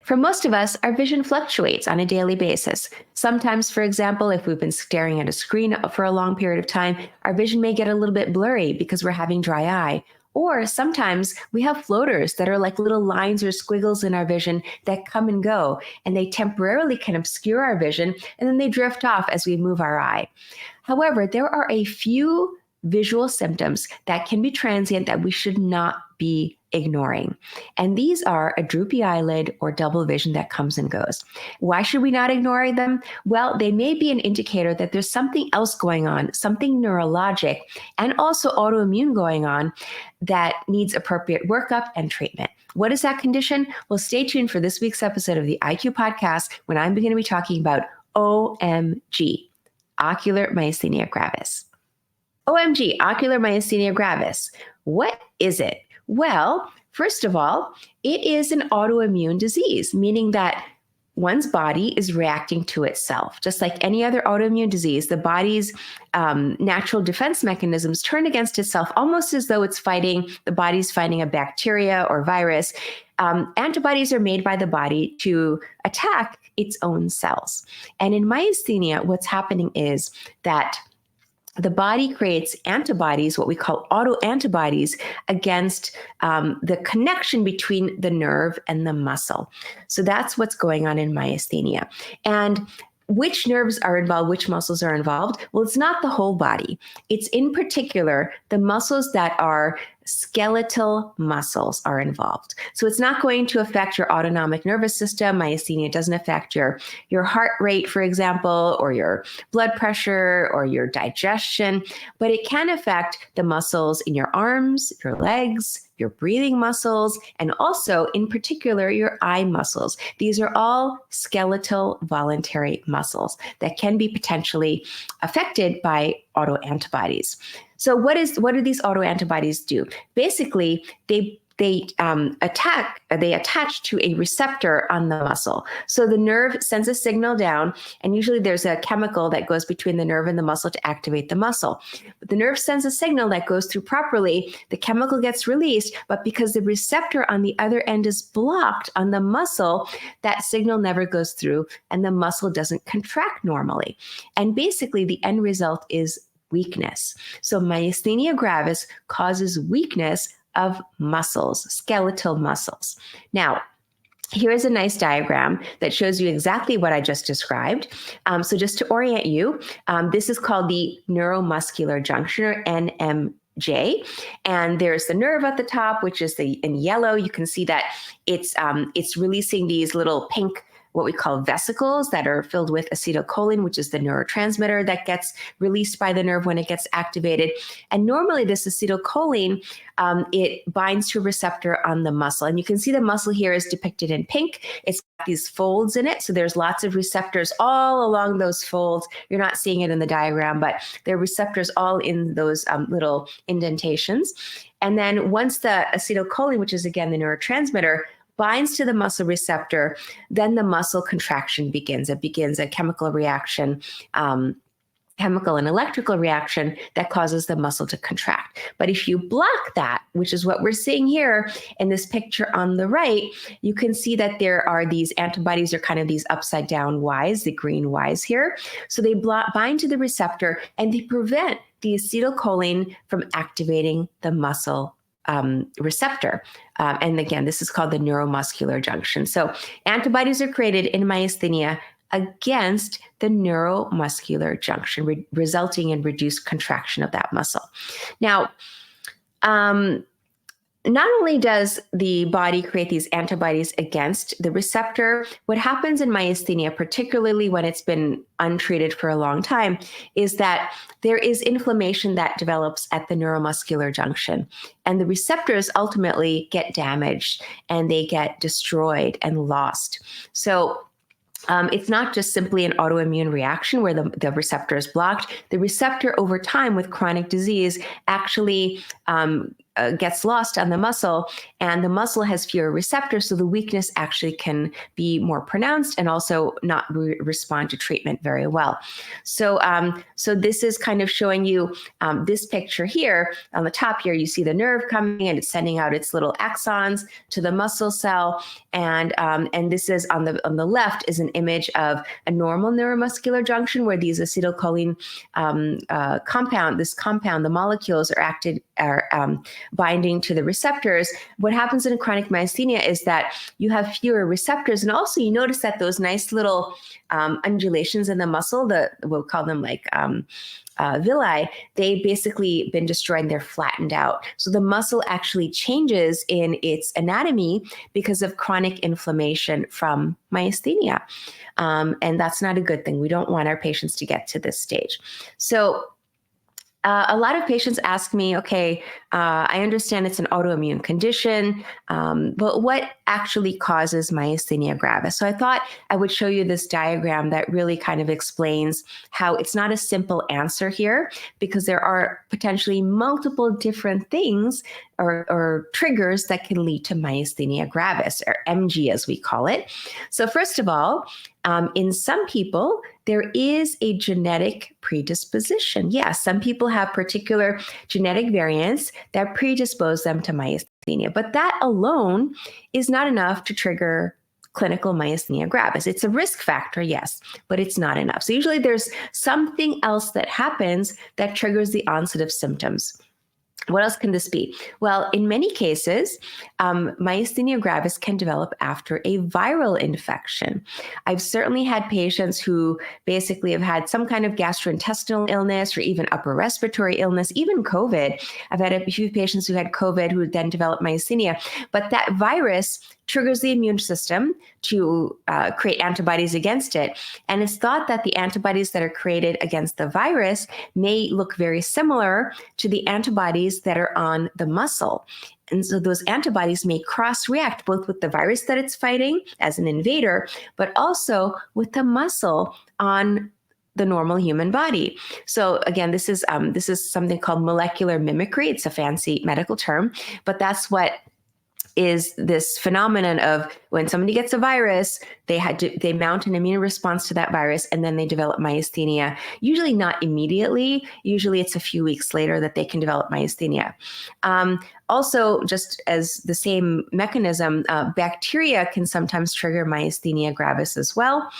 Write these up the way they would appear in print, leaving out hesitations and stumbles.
For most of us, our vision fluctuates on a daily basis. Sometimes, for example, if we've been staring at a screen for a long period of time, our vision may get a little bit blurry because we're having dry eye. Or sometimes we have floaters that are like little lines or squiggles in our vision that come and go, and they temporarily can obscure our vision, and then they drift off as we move our eye. However, there are a few visual symptoms that can be transient that we should not be ignoring. And these are a droopy eyelid or double vision that comes and goes. Why should we not ignore them? Well, they may be an indicator that there's something else going on, something neurologic and also autoimmune going on that needs appropriate workup and treatment. What is that condition? Well, stay tuned for this week's episode of the IQ Podcast when I'm going to be talking about OMG, Ocular Myasthenia Gravis. OMG, Ocular Myasthenia Gravis. What is it? Well, first of all, it is an autoimmune disease, meaning that one's body is reacting to itself. Just like any other autoimmune disease, the body's natural defense mechanisms turn against itself almost as though the body's fighting a bacteria or virus. Antibodies are made by the body to attack its own cells. And in myasthenia, what's happening is that the body creates antibodies, what we call autoantibodies, against the connection between the nerve and the muscle. So that's what's going on in myasthenia. And which nerves are involved, which muscles are involved? Well, it's not the whole body. It's in particular the muscles that are skeletal muscles are involved. So it's not going to affect your autonomic nervous system. Myasthenia doesn't affect your heart rate, for example, or your blood pressure or your digestion, but it can affect the muscles in your arms, your legs, your breathing muscles, and also in particular, your eye muscles. These are all skeletal voluntary muscles that can be potentially affected by autoantibodies. So what do these autoantibodies do? Basically, they attach to a receptor on the muscle. So the nerve sends a signal down, and usually there's a chemical that goes between the nerve and the muscle to activate the muscle. But the nerve sends a signal that goes through properly, the chemical gets released, but because the receptor on the other end is blocked on the muscle, that signal never goes through and the muscle doesn't contract normally. And basically the end result is weakness. So myasthenia gravis causes weakness of muscles, skeletal muscles. Now, here is a nice diagram that shows you exactly what I just described. So just to orient you, this is called the neuromuscular junction, or NMJ. And there's the nerve at the top, which is in yellow. You can see that it's releasing these little pink, what we call vesicles that are filled with acetylcholine, which is the neurotransmitter that gets released by the nerve when it gets activated. And normally this acetylcholine, it binds to a receptor on the muscle. And you can see the muscle here is depicted in pink. It's got these folds in it. So there's lots of receptors all along those folds. You're not seeing it in the diagram, but there are receptors all in those little indentations. And then once the acetylcholine, which is again the neurotransmitter, binds to the muscle receptor, then the muscle contraction begins. It begins a chemical reaction, chemical and electrical reaction that causes the muscle to contract. But if you block that, which is what we're seeing here in this picture on the right, you can see that there are these antibodies, are kind of these upside down Ys, the green Ys here. So they bind to the receptor and they prevent the acetylcholine from activating the muscle receptor. And again, this is called the neuromuscular junction. So antibodies are created in myasthenia against the neuromuscular junction, resulting in reduced contraction of that muscle. Now, not only does the body create these antibodies against the receptor, what happens in myasthenia, particularly when it's been untreated for a long time, is that there is inflammation that develops at the neuromuscular junction. And the receptors ultimately get damaged and they get destroyed and lost. So it's not just simply an autoimmune reaction where the receptor is blocked. The receptor over time with chronic disease actually gets lost on the muscle, and the muscle has fewer receptors, so the weakness actually can be more pronounced and also not respond to treatment very well. So, so this is kind of showing you this picture here. On the top here, you see the nerve coming and it's sending out its little axons to the muscle cell, and this is on the left is an image of a normal neuromuscular junction where these acetylcholine compound, the molecules are binding to the receptors. What happens in chronic myasthenia is that you have fewer receptors, and also you notice that those nice little undulations in the muscle, we'll call them like villi, they've basically been destroyed and they're flattened out. So the muscle actually changes in its anatomy because of chronic inflammation from myasthenia. And that's not a good thing. We don't want our patients to get to this stage. So a lot of patients ask me, okay, I understand it's an autoimmune condition, but what actually causes myasthenia gravis? So I thought I would show you this diagram that really kind of explains how it's not a simple answer here, because there are potentially multiple different things or triggers that can lead to myasthenia gravis, or MG as we call it. So first of all, in some people, there is a genetic predisposition. Yes, some people have particular genetic variants that predispose them to myasthenia, but that alone is not enough to trigger clinical myasthenia gravis. It's a risk factor, yes, but it's not enough. So usually there's something else that happens that triggers the onset of symptoms. What else can this be? Well, in many cases, myasthenia gravis can develop after a viral infection. I've certainly had patients who basically have had some kind of gastrointestinal illness or even upper respiratory illness, even COVID. I've had a few patients who had COVID who then developed myasthenia, but that virus triggers the immune system to create antibodies against it. And it's thought that the antibodies that are created against the virus may look very similar to the antibodies that are on the muscle. And so those antibodies may cross-react both with the virus that it's fighting as an invader, but also with the muscle on the normal human body. So again, this is something called molecular mimicry. It's a fancy medical term, but that's what is this phenomenon of when somebody gets a virus, they mount an immune response to that virus, and then they develop myasthenia. Usually not immediately. Usually it's a few weeks later that they can develop myasthenia. Also, just as the same mechanism, bacteria can sometimes trigger myasthenia gravis as well.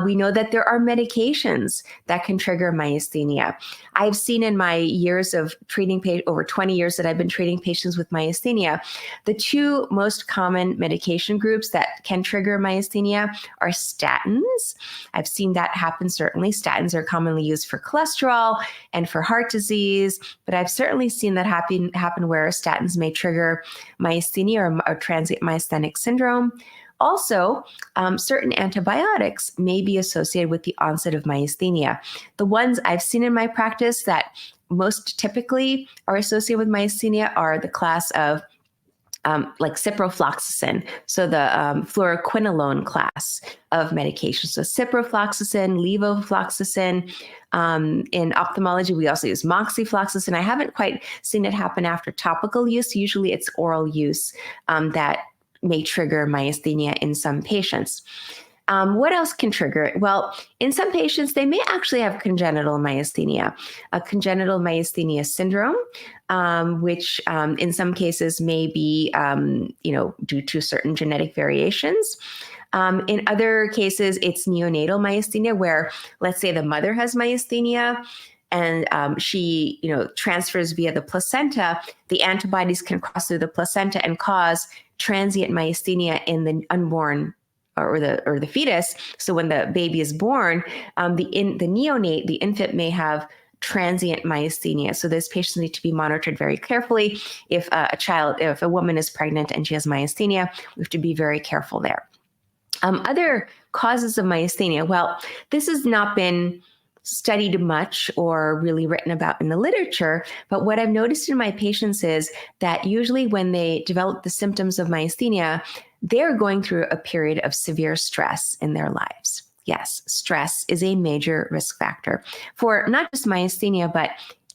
We know that there are medications that can trigger myasthenia. I've seen in my years of treating over 20 years that I've been treating patients with myasthenia, the two most common medication groups that can trigger myasthenia are statins. I've seen that happen, certainly. Statins are commonly used for cholesterol and for heart disease, but I've certainly seen that happen where statins may trigger myasthenia or transient myasthenic syndrome. Also, certain antibiotics may be associated with the onset of myasthenia. The ones I've seen in my practice that most typically are associated with myasthenia are the class of like ciprofloxacin, so the fluoroquinolone class of medication. So ciprofloxacin, levofloxacin. In ophthalmology, we also use moxifloxacin. I haven't quite seen it happen after topical use. Usually it's oral use that may trigger myasthenia in some patients. What else can trigger it? Well, in some patients, they may actually have congenital myasthenia, a congenital myasthenia syndrome, which in some cases may be, due to certain genetic variations. In other cases, it's neonatal myasthenia, where, let's say, the mother has myasthenia and she, transfers via the placenta. The antibodies can cross through the placenta and cause transient myasthenia in the unborn or the fetus. So when the baby is born, the neonate, the infant, may have transient myasthenia. So those patients need to be monitored very carefully. If a woman is pregnant and she has myasthenia, we have to be very careful there. Other causes of myasthenia. Well, this has not been studied much or really written about in the literature, but what I've noticed in my patients is that usually when they develop the symptoms of myasthenia, they're going through a period of severe stress in their lives. Yes, stress is a major risk factor for not just myasthenia, but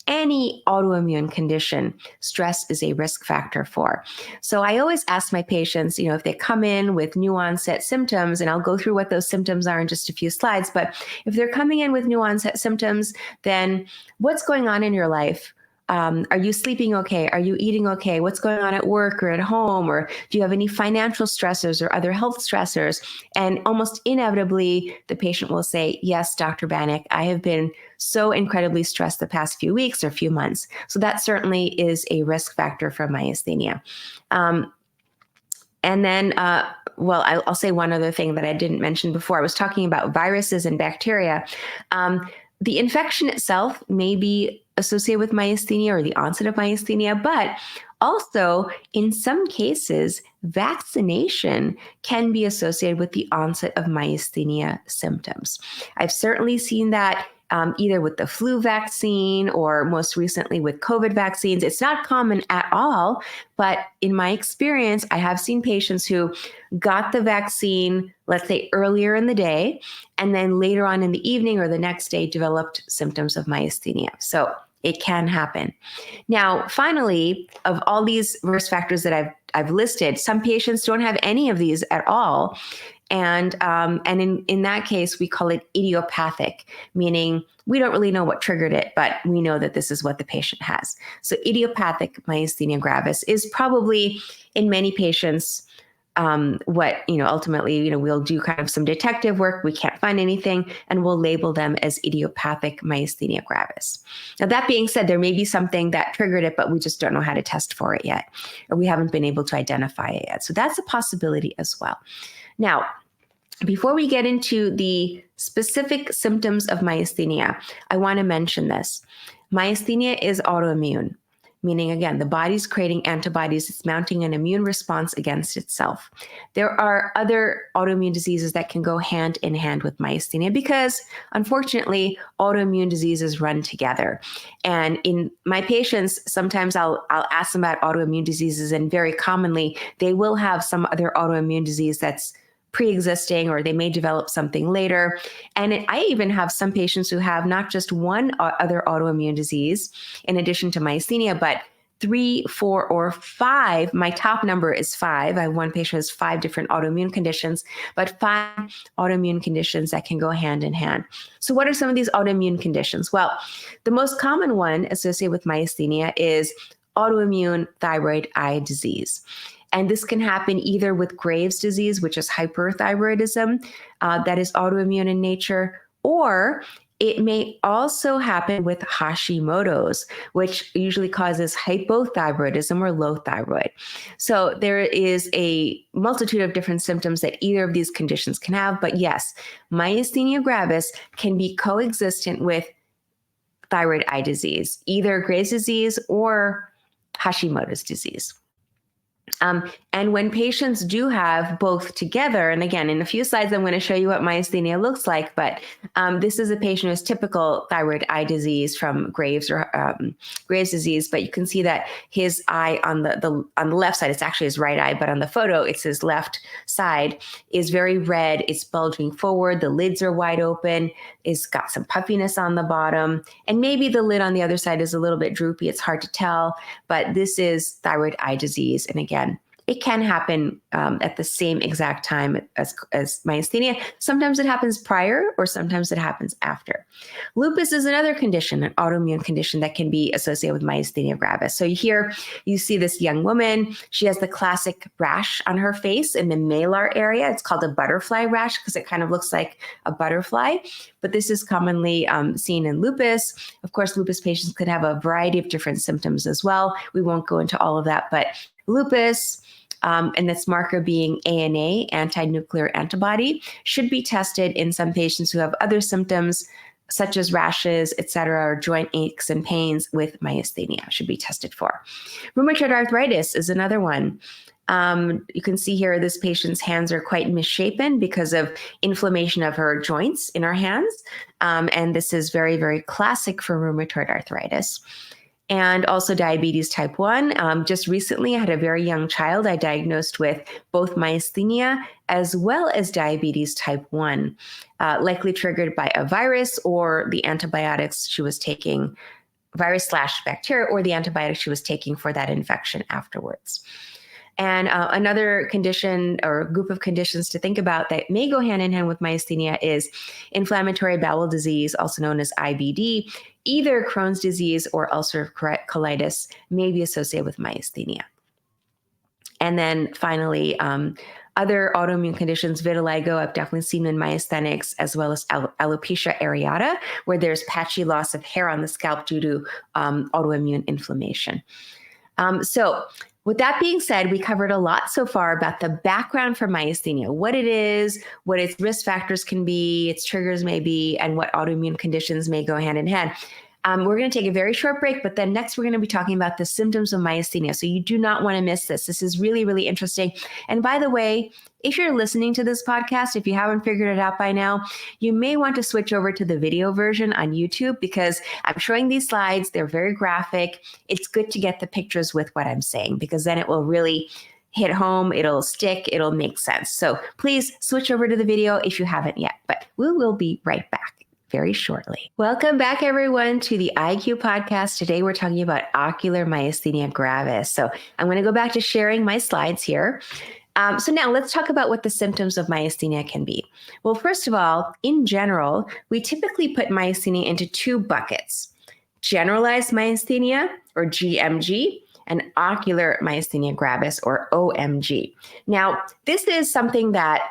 any autoimmune condition, stress is a risk factor for. So I always ask my patients, if they come in with new onset symptoms, and I'll go through what those symptoms are in just a few slides, but if they're coming in with new onset symptoms, then what's going on in your life? Are you sleeping okay? Are you eating okay? What's going on at work or at home? Or do you have any financial stressors or other health stressors? And almost inevitably, the patient will say, yes, Dr. Banik, I have been so incredibly stressed the past few weeks or few months. So that certainly is a risk factor for myasthenia. And then, I'll say one other thing that I didn't mention before. I was talking about viruses and bacteria. The infection itself may be associated with myasthenia or the onset of myasthenia, but also in some cases, vaccination can be associated with the onset of myasthenia symptoms. I've certainly seen that either with the flu vaccine or most recently with COVID vaccines. It's not common at all, but in my experience, I have seen patients who got the vaccine, let's say earlier in the day, and then later on in the evening or the next day developed symptoms of myasthenia. So it can happen. Now, finally, of all these risk factors that I've listed, some patients don't have any of these at all. And in that case, we call it idiopathic, meaning we don't really know what triggered it, but we know that this is what the patient has. So idiopathic myasthenia gravis is probably in many patients what, ultimately, we'll do kind of some detective work. We can't find anything, and we'll label them as idiopathic myasthenia gravis. Now, that being said, there may be something that triggered it, but we just don't know how to test for it yet, or we haven't been able to identify it yet. So that's a possibility as well. Now, before we get into the specific symptoms of myasthenia, I want to mention this. Myasthenia is autoimmune, meaning, again, the body's creating antibodies. It's mounting an immune response against itself. There are other autoimmune diseases that can go hand in hand with myasthenia because, unfortunately, autoimmune diseases run together. And in my patients, sometimes I'll ask them about autoimmune diseases, and very commonly, they will have some other autoimmune disease that's pre-existing, or they may develop something later. And I even have some patients who have not just one other autoimmune disease in addition to myasthenia, but 3, 4, or 5. My top number is 5. I have one patient who has 5 different autoimmune conditions, but 5 autoimmune conditions that can go hand in hand. So what are some of these autoimmune conditions? Well, the most common one associated with myasthenia is autoimmune thyroid eye disease. And this can happen either with Graves' disease, which is hyperthyroidism, that is autoimmune in nature, or it may also happen with Hashimoto's, which usually causes hypothyroidism or low thyroid. So there is a multitude of different symptoms that either of these conditions can have. But yes, myasthenia gravis can be coexistent with thyroid eye disease, either Graves' disease or Hashimoto's disease. And when patients do have both together, and again, in a few slides, I'm going to show you what myasthenia looks like, but this is a patient who has typical thyroid eye disease from Graves or Graves' disease, but you can see that his eye on the left side, it's actually his right eye, but on the photo, it's his left side, is very red. It's bulging forward. The lids are wide open. It's got some puffiness on the bottom, and maybe the lid on the other side is a little bit droopy. It's hard to tell, but this is thyroid eye disease. And again, it can happen at the same exact time as myasthenia. Sometimes it happens prior, or sometimes it happens after. Lupus is another condition, an autoimmune condition that can be associated with myasthenia gravis. So here you see this young woman. She has the classic rash on her face in the malar area. It's called a butterfly rash because it kind of looks like a butterfly. But this is commonly seen in lupus. Of course, lupus patients could have a variety of different symptoms as well. We won't go into all of that, but lupus, and its marker being ANA, anti-nuclear antibody, should be tested in some patients who have other symptoms such as rashes, et cetera, or joint aches and pains with myasthenia should be tested for. Rheumatoid arthritis is another one. You can see here this patient's hands are quite misshapen because of inflammation of her joints in her hands. And this is very, very classic for rheumatoid arthritis. And also diabetes type 1. Just recently, I had a very young child I diagnosed with both myasthenia as well as diabetes type 1, likely triggered by a virus or the antibiotics she was taking virus/bacteria or the antibiotic she was taking for that infection afterwards. And another condition or group of conditions to think about that may go hand in hand with myasthenia is inflammatory bowel disease, also known as IBD. Either Crohn's disease or ulcerative colitis may be associated with myasthenia. And then finally, other autoimmune conditions, vitiligo, I've definitely seen in myasthenics, as well as alopecia areata, where there's patchy loss of hair on the scalp due to autoimmune inflammation. So with that being said, we covered a lot so far about the background for myasthenia, what it is, what its risk factors can be, its triggers may be, and what autoimmune conditions may go hand in hand. We're going to take a very short break, but then next we're going to be talking about the symptoms of myasthenia. So you do not want to miss this. This is really, really interesting. And by the way, if you're listening to this podcast, if you haven't figured it out by now, you may want to switch over to the video version on YouTube because I'm showing these slides. They're very graphic. It's good to get the pictures with what I'm saying because then it will really hit home, it'll stick, it'll make sense. So please switch over to the video if you haven't yet, but we will be right back very shortly. Welcome back, everyone, to the IQ podcast. Today, we're talking about ocular myasthenia gravis. So I'm going to go back to sharing my slides here. So now let's talk about what the symptoms of myasthenia can be. Well, first of all, in general, we typically put myasthenia into two buckets: generalized myasthenia, or GMG, and ocular myasthenia gravis, or OMG. Now, this is something that,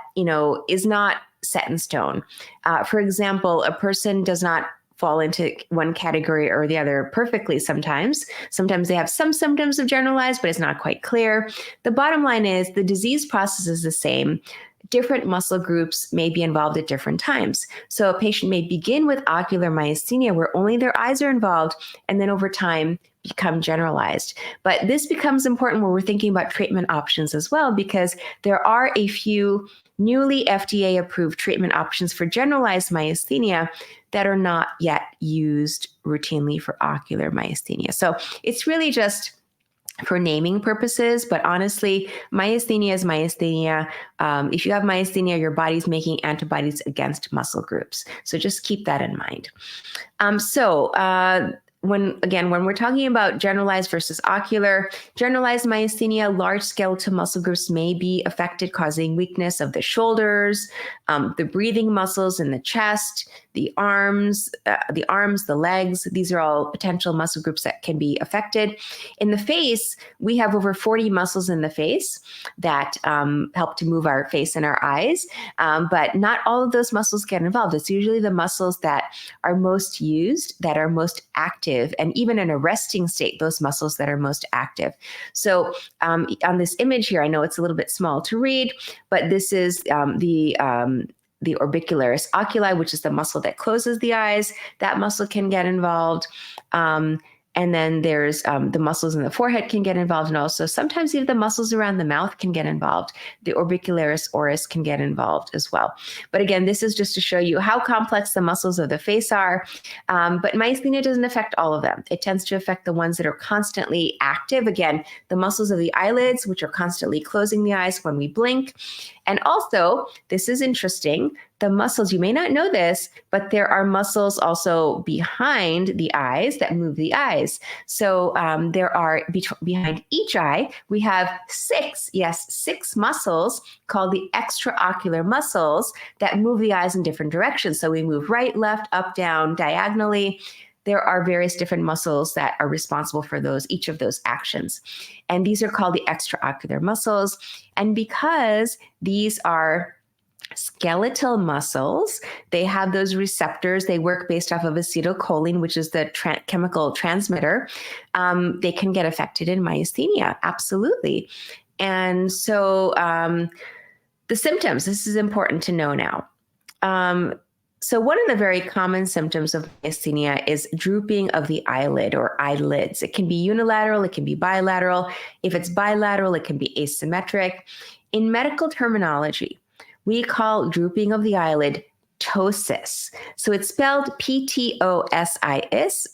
is not set in stone. For example, a person does not fall into one category or the other perfectly sometimes. Sometimes they have some symptoms of generalized, but it's not quite clear. The bottom line is the disease process is the same. Different muscle groups may be involved at different times. So a patient may begin with ocular myasthenia where only their eyes are involved, and then over time become generalized. But this becomes important when we're thinking about treatment options as well, because there are a few newly FDA-approved treatment options for generalized myasthenia that are not yet used routinely for ocular myasthenia. So it's really just for naming purposes, but honestly, myasthenia is myasthenia. If you have myasthenia, your body's making antibodies against muscle groups. So just keep that in mind. When we're talking about generalized versus ocular, generalized myasthenia, large skeletal muscle groups may be affected, causing weakness of the shoulders, the breathing muscles in the chest, the arms, the legs. These are all potential muscle groups that can be affected. In the face, we have over 40 muscles in the face that help to move our face and our eyes, but not all of those muscles get involved. It's usually the muscles that are most used, that are most active, and even in a resting state, those muscles that are most active. So on this image here, I know it's a little bit small to read, but this is the orbicularis oculi, which is the muscle that closes the eyes. That muscle can get involved. And then there's the muscles in the forehead can get involved. And also sometimes even the muscles around the mouth can get involved. The orbicularis oris can get involved as well. But again, this is just to show you how complex the muscles of the face are. But myasthenia doesn't affect all of them. It tends to affect the ones that are constantly active. Again, the muscles of the eyelids, which are constantly closing the eyes when we blink. And also, this is interesting, the muscles, you may not know this, but there are muscles also behind the eyes that move the eyes. So there are, behind each eye, we have six muscles called the extraocular muscles that move the eyes in different directions. So we move right, left, up, down, diagonally. There are various different muscles that are responsible for each of those actions. And these are called the extraocular muscles. And because these are skeletal muscles, they have those receptors. They work based off of acetylcholine, which is the chemical transmitter. They can get affected in myasthenia, absolutely. And so the symptoms, this is important to know now. So one of the very common symptoms of myasthenia is drooping of the eyelid or eyelids. It can be unilateral, it can be bilateral. If it's bilateral, it can be asymmetric. In medical terminology, we call drooping of the eyelid ptosis. So it's spelled P-T-O-S-I-S,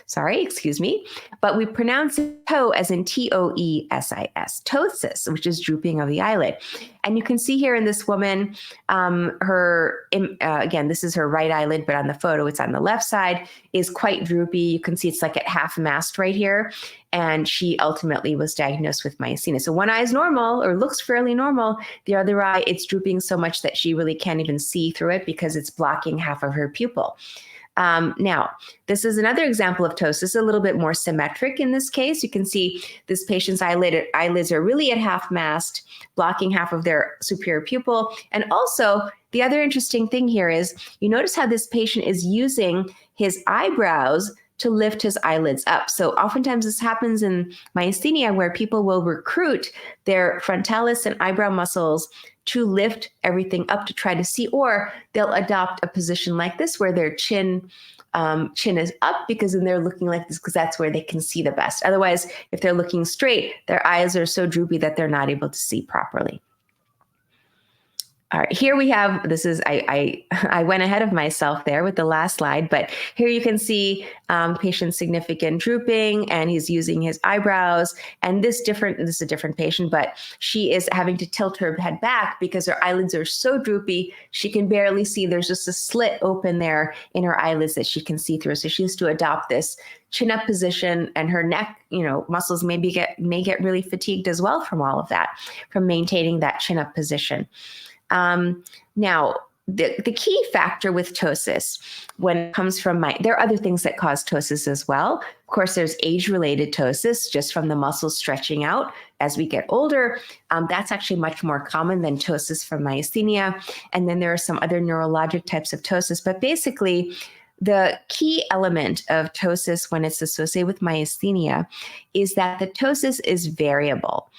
sorry, excuse me, but we pronounce it toe as in T-O-E-S-I-S, ptosis, which is drooping of the eyelid. And you can see here in this woman, again, this is her right eyelid, but on the photo, it's on the left side, is quite droopy. You can see it's like at half mast right here. And she ultimately was diagnosed with myasthenia. So one eye is normal or looks fairly normal. The other eye, it's drooping so much that she really can't even see through it because it's blocking half of her pupil. Now, this is another example of ptosis, a little bit more symmetric in this case. You can see this patient's eyelids are really at half mast, blocking half of their superior pupil. And also, the other interesting thing here is you notice how this patient is using his eyebrows to lift his eyelids up. So oftentimes this happens in myasthenia where people will recruit their frontalis and eyebrow muscles to lift everything up to try to see, or they'll adopt a position like this where their chin is up because then they're looking like this because that's where they can see the best. Otherwise, if they're looking straight, their eyes are so droopy that they're not able to see properly. All right, here we have, this is, I went ahead of myself there with the last slide, but here you can see patient's significant drooping and he's using his eyebrows, and this is a different patient, but she is having to tilt her head back because her eyelids are so droopy, she can barely see. There's just a slit open there in her eyelids that she can see through. So she has to adopt this chin up position, and her neck, muscles may get really fatigued as well from all of that, from maintaining that chin up position. Now, the key factor with ptosis when it comes from there are other things that cause ptosis as well. Of course, there's age-related ptosis just from the muscles stretching out as we get older. That's actually much more common than ptosis from myasthenia. And then there are some other neurologic types of ptosis. But basically, the key element of ptosis when it's associated with myasthenia is that the ptosis is variable.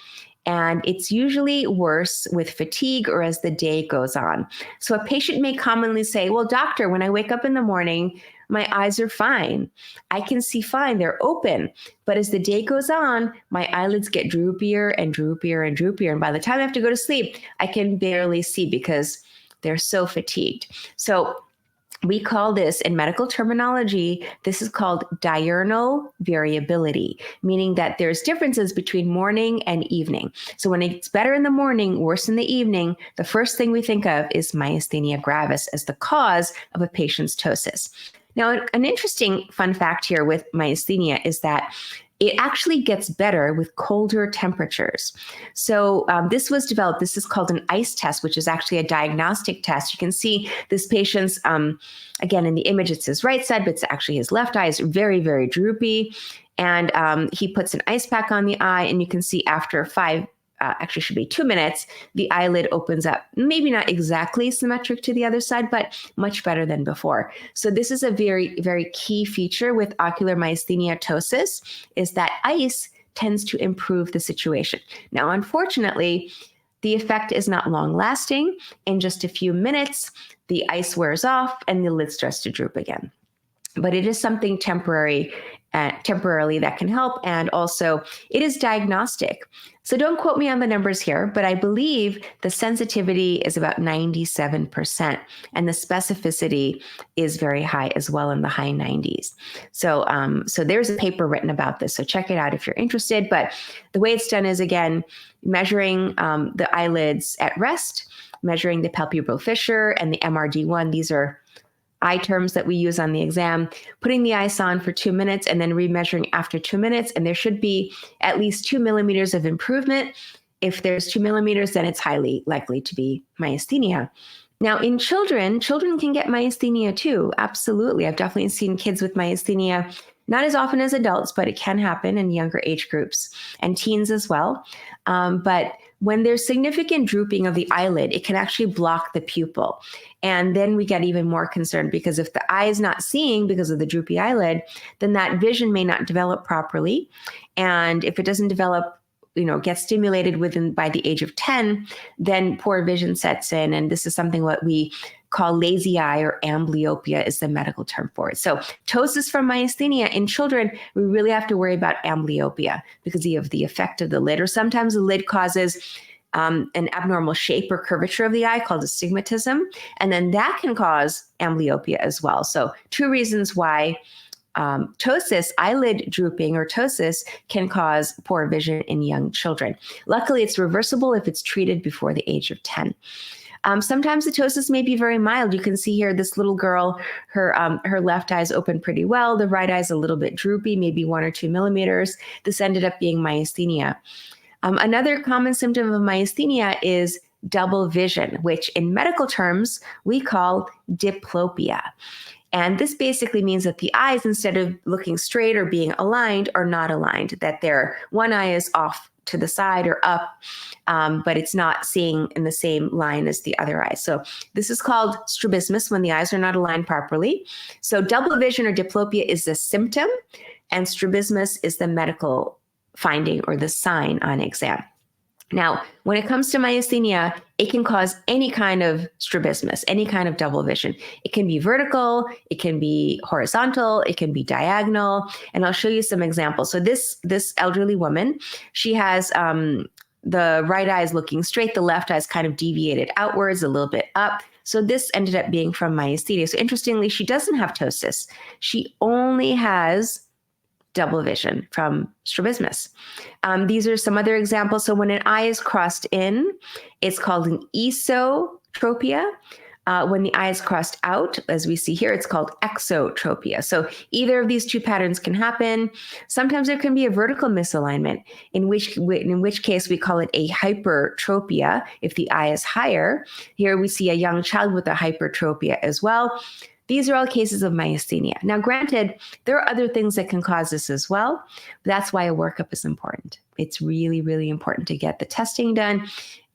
And it's usually worse with fatigue or as the day goes on. So a patient may commonly say, well, doctor, when I wake up in the morning, my eyes are fine. I can see fine, they're open. But as the day goes on, my eyelids get droopier and droopier and droopier. And by the time I have to go to sleep, I can barely see because they're so fatigued. So we call this, in medical terminology, this is called diurnal variability, meaning that there's differences between morning and evening. So when it's better in the morning, worse in the evening, the first thing we think of is myasthenia gravis as the cause of a patient's ptosis. Now, an interesting fun fact here with myasthenia is that it actually gets better with colder temperatures. So this was developed, this is called an ICE test, which is actually a diagnostic test. You can see this patient's, again, in the image, it's his right side, but it's actually his left eye is very, very droopy. And he puts an ice pack on the eye, and you can see after actually should be 2 minutes, the eyelid opens up. Maybe not exactly symmetric to the other side, but much better than before. So this is a very, very key feature with ocular myasthenia ptosis, is that ice tends to improve the situation. Now, unfortunately, the effect is not long lasting. In just a few minutes, the ice wears off and the lid starts to droop again. But it is something temporarily that can help. And also it is diagnostic. So don't quote me on the numbers here, but I believe the sensitivity is about 97% and the specificity is very high as well, in the high 90s. So there's a paper written about this. So check it out if you're interested. But the way it's done is, again, measuring the eyelids at rest, measuring the palpebral fissure and the MRD1. These are eye terms that we use on the exam, putting the ice on for 2 minutes and then remeasuring after 2 minutes. And there should be at least 2 millimeters of improvement. If there's 2 millimeters, then it's highly likely to be myasthenia. Now, in children can get myasthenia too. Absolutely. I've definitely seen kids with myasthenia, not as often as adults, but it can happen in younger age groups and teens as well. But when there's significant drooping of the eyelid, it can actually block the pupil. And then we get even more concerned, because if the eye is not seeing because of the droopy eyelid, then that vision may not develop properly. And if it doesn't develop, get stimulated by the age of 10, then poor vision sets in. And this is something what we call lazy eye, or amblyopia is the medical term for it. So ptosis from myasthenia in children, we really have to worry about amblyopia because of the effect of the lid, or sometimes the lid causes an abnormal shape or curvature of the eye called astigmatism. And then that can cause amblyopia as well. So 2 reasons why ptosis, eyelid drooping or ptosis, can cause poor vision in young children. Luckily, it's reversible if it's treated before the age of 10. Sometimes the ptosis may be very mild. You can see here this little girl, her left eye is open pretty well. The right eye is a little bit droopy, maybe 1 or 2 millimeters. This ended up being myasthenia. Another common symptom of myasthenia is double vision, which in medical terms we call diplopia. And this basically means that the eyes, instead of looking straight or being aligned, are not aligned, that one eye is off to the side or up, but it's not seeing in the same line as the other eye. So this is called strabismus, when the eyes are not aligned properly. So double vision or diplopia is the symptom, and strabismus is the medical finding or the sign on exam. Now, when it comes to myasthenia, it can cause any kind of strabismus, any kind of double vision. It can be vertical, it can be horizontal, it can be diagonal, and I'll show you some examples. So this elderly woman, she has the right eye is looking straight, the left eye is kind of deviated outwards, a little bit up. So this ended up being from myasthenia. So interestingly, she doesn't have ptosis. She only has double vision from strabismus. These are some other examples. So when an eye is crossed in, it's called an esotropia. When the eye is crossed out, as we see here, it's called exotropia. So either of these 2 patterns can happen. Sometimes there can be a vertical misalignment, in which case we call it a hypertropia if the eye is higher. Here we see a young child with a hypertropia as well. These are all cases of myasthenia. Now, granted, there are other things that can cause this as well. That's why a workup is important. It's really, really important to get the testing done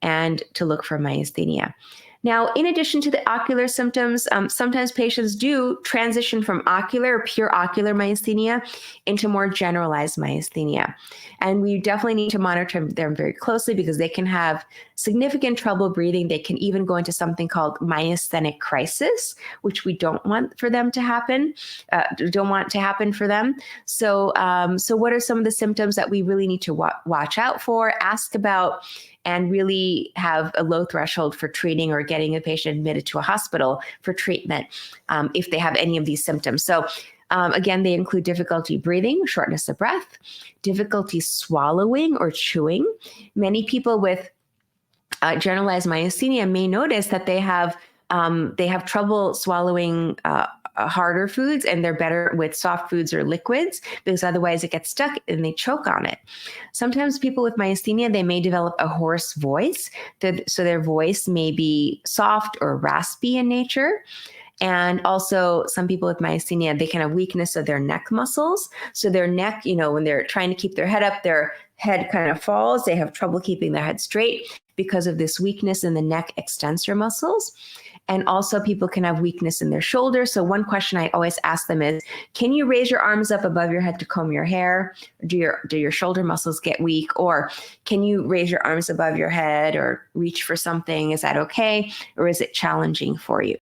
and to look for myasthenia. Now, in addition to the ocular symptoms, sometimes patients do transition from ocular or pure ocular myasthenia into more generalized myasthenia. And we definitely need to monitor them very closely because they can have significant trouble breathing. They can even go into something called myasthenic crisis, which we don't want for them to happen, for them. So what are some of the symptoms that we really need to watch out for, ask about, and really have a low threshold for treating or getting a patient admitted to a hospital for treatment if they have any of these symptoms. So again, they include difficulty breathing, shortness of breath, difficulty swallowing or chewing. Many people with generalized myasthenia may notice that they have trouble swallowing harder foods, and they're better with soft foods or liquids because otherwise it gets stuck and they choke on it. Sometimes people with myasthenia, they may develop a hoarse voice, so their voice may be soft or raspy in nature. And also some people with myasthenia, they can have weakness of their neck muscles. So their neck, when they're trying to keep their head up, their head kind of falls. They have trouble keeping their head straight because of this weakness in the neck extensor muscles. And also people can have weakness in their shoulders. So one question I always ask them is, can you raise your arms up above your head to comb your hair? Do your shoulder muscles get weak? Or can you raise your arms above your head or reach for something? Is that okay? Or is it challenging for you?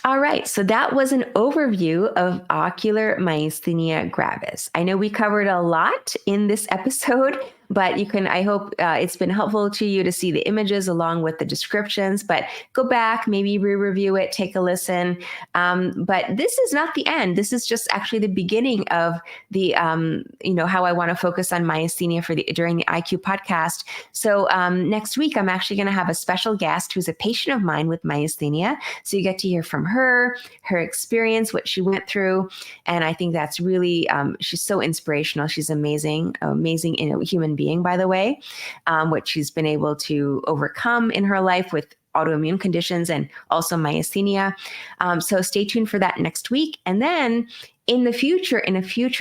All right, so that was an overview of ocular myasthenia gravis. I know we covered a lot in this episode, but I hope it's been helpful to you to see the images along with the descriptions, but go back, maybe re-review it, take a listen. But this is not the end. This is just actually the beginning of the, how I want to focus on myasthenia during the IQ podcast. So next week, I'm actually going to have a special guest who's a patient of mine with myasthenia. So you get to hear from her experience, what she went through. And I think that's really, she's so inspirational. She's amazing human being, by the way, what she's been able to overcome in her life with autoimmune conditions and also myasthenia. So stay tuned for that next week. And then in a future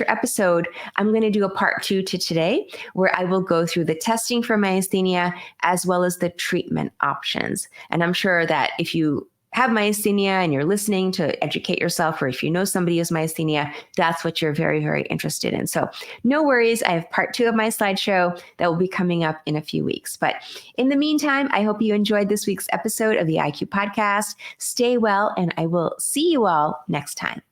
episode, I'm going to do a part 2 to today, where I will go through the testing for myasthenia as well as the treatment options. And I'm sure that if you have myasthenia and you're listening to educate yourself, or if you know somebody who has myasthenia, that's what you're very, very interested in. So no worries. I have part 2 of my slideshow that will be coming up in a few weeks. But in the meantime, I hope you enjoyed this week's episode of the IQ podcast. Stay well, and I will see you all next time.